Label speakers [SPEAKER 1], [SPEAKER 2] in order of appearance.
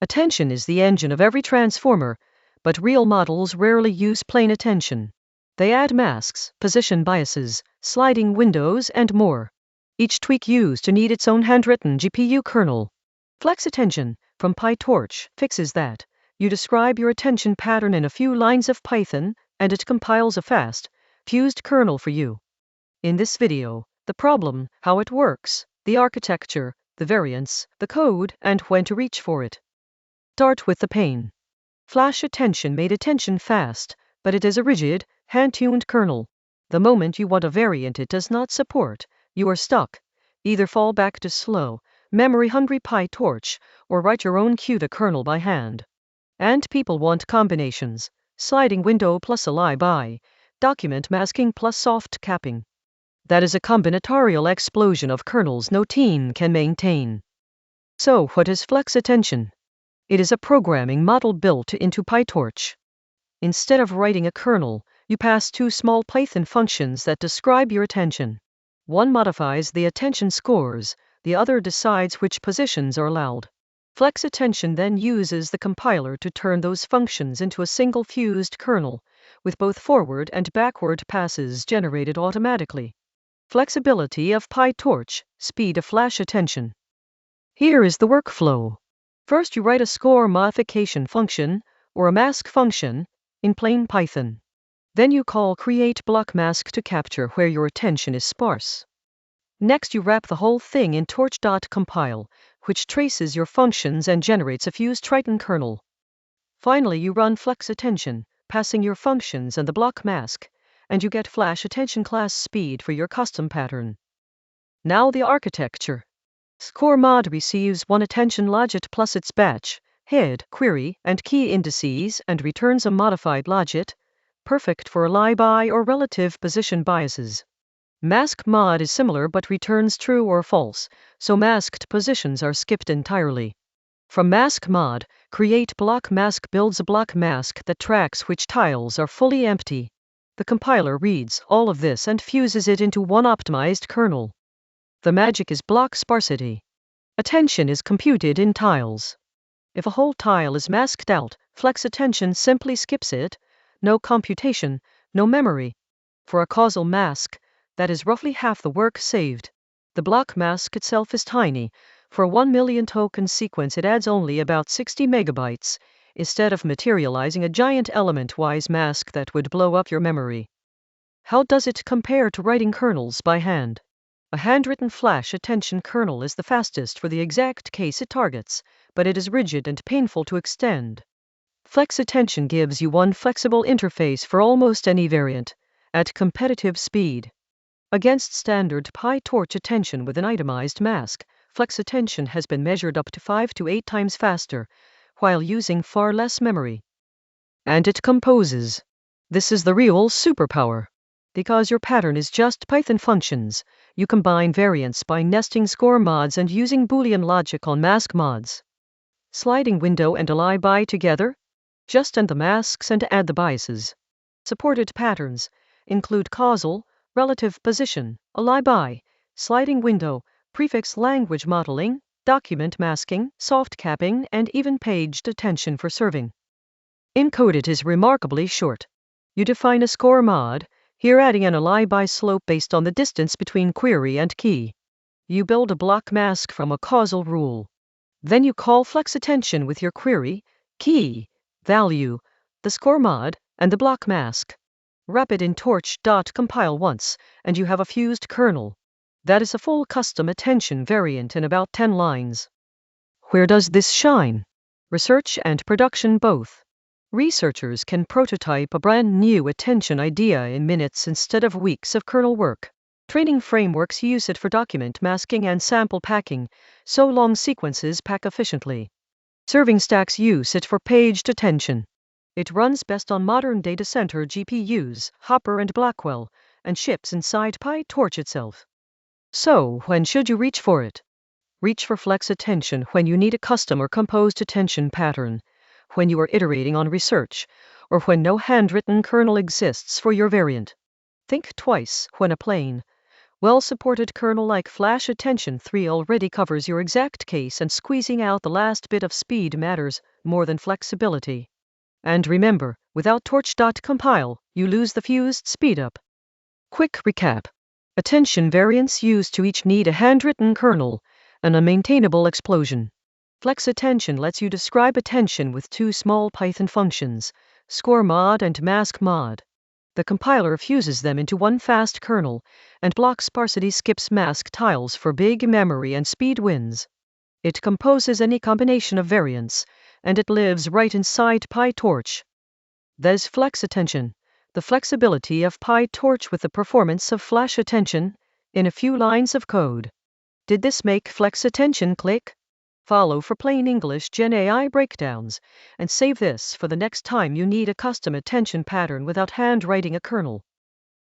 [SPEAKER 1] Attention is the engine of every transformer, but real models rarely use plain attention. They add masks, position biases, sliding windows, and more. Each tweak used to need its own handwritten GPU kernel. FlexAttention from PyTorch fixes that. You describe your attention pattern in a few lines of Python, and it compiles a fast, fused kernel for you. In this video, the problem, how it works, the architecture, the variants, the code, and when to reach for it. Start with the pain. FlashAttention made attention fast, but it is a rigid, hand-tuned kernel. The moment you want a variant it does not support, you are stuck. Either fall back to slow, memory-hungry PyTorch, or write your own CUDA kernel by hand. And people want combinations: sliding window plus ALiBi, document masking plus soft capping. That is a combinatorial explosion of kernels no team can maintain. So what is FlexAttention? It is a programming model built into PyTorch. Instead of writing a kernel, you pass two small Python functions that describe your attention. One modifies the attention scores, the other decides which positions are allowed. FlexAttention then uses the compiler to turn those functions into a single fused kernel, with both forward and backward passes generated automatically. Flexibility of PyTorch, speed of FlashAttention. Here is the workflow. First, you write a score modification function, or a mask function, in plain Python. Then you call createBlockMask to capture where your attention is sparse. Next, you wrap the whole thing in torch.compile, which traces your functions and generates a fused Triton kernel. Finally, you run FlexAttention, passing your functions and the block mask, and you get FlashAttention class speed for your custom pattern. Now the architecture. Score mod receives one attention logit plus its batch, head, query, and key indices and returns a modified logit, perfect for ALiBi or relative position biases. Mask mod is similar but returns true or false, so masked positions are skipped entirely. From mask mod, createBlockMask builds a block mask that tracks which tiles are fully empty. The compiler reads all of this and fuses it into one optimized kernel. The magic is block sparsity. Attention is computed in tiles. If a whole tile is masked out, FlexAttention simply skips it. No computation, no memory. For a causal mask, that is roughly half the work saved. The block mask itself is tiny. For a 1 million token sequence it adds only about 60 megabytes, instead of materializing a giant element-wise mask that would blow up your memory. How does it compare to writing kernels by hand? A handwritten FlashAttention kernel is the fastest for the exact case it targets, but it is rigid and painful to extend. FlexAttention gives you one flexible interface for almost any variant, at competitive speed. Against standard PyTorch attention with an itemized mask, FlexAttention has been measured up to 5 to 8 times faster, while using far less memory. And it composes. This is the real superpower. Because your pattern is just Python functions, you combine variants by nesting score mods and using Boolean logic on mask mods. Sliding window and ALiBi together? Just end the masks and add the biases. Supported patterns include causal, relative position, ALiBi, sliding window, prefix language modeling, document masking, soft capping, and even paged attention for serving. Encoded is remarkably short. You define a score mod, here adding an ALiBi slope based on the distance between query and key. You build a block mask from a causal rule. Then you call FlexAttention with your query, key, value, the score mod, and the block mask. Wrap it in torch.compile once, and you have a fused kernel. That is a full custom attention variant in about 10 lines. Where does this shine? Research and production both. Researchers can prototype a brand new attention idea in minutes instead of weeks of kernel work. Training frameworks use it for document masking and sample packing, so long sequences pack efficiently. Serving stacks use it for paged attention. It runs best on modern data center GPUs, Hopper and Blackwell, and ships inside PyTorch itself. So, when should you reach for it? Reach for FlexAttention when you need a custom or composed attention pattern, when you are iterating on research, or when no handwritten kernel exists for your variant. Think twice when a plain, Well-supported kernel like FlashAttention 3 already covers your exact case, and squeezing out the last bit of speed matters more than flexibility. And remember, without torch.compile, you lose the fused speedup. Quick recap. Attention variants used to each need a handwritten kernel and a maintainable explosion. FlexAttention lets you describe attention with two small Python functions, score mod and mask mod. The compiler fuses them into one fast kernel, and block sparsity skips mask tiles for big memory and speed wins. It composes any combination of variants, and it lives right inside PyTorch. There's FlexAttention, the flexibility of PyTorch with the performance of FlashAttention, in a few lines of code. Did this make FlexAttention click? Follow for plain English genai breakdowns, and save this for the next time you need a custom attention pattern without handwriting a kernel.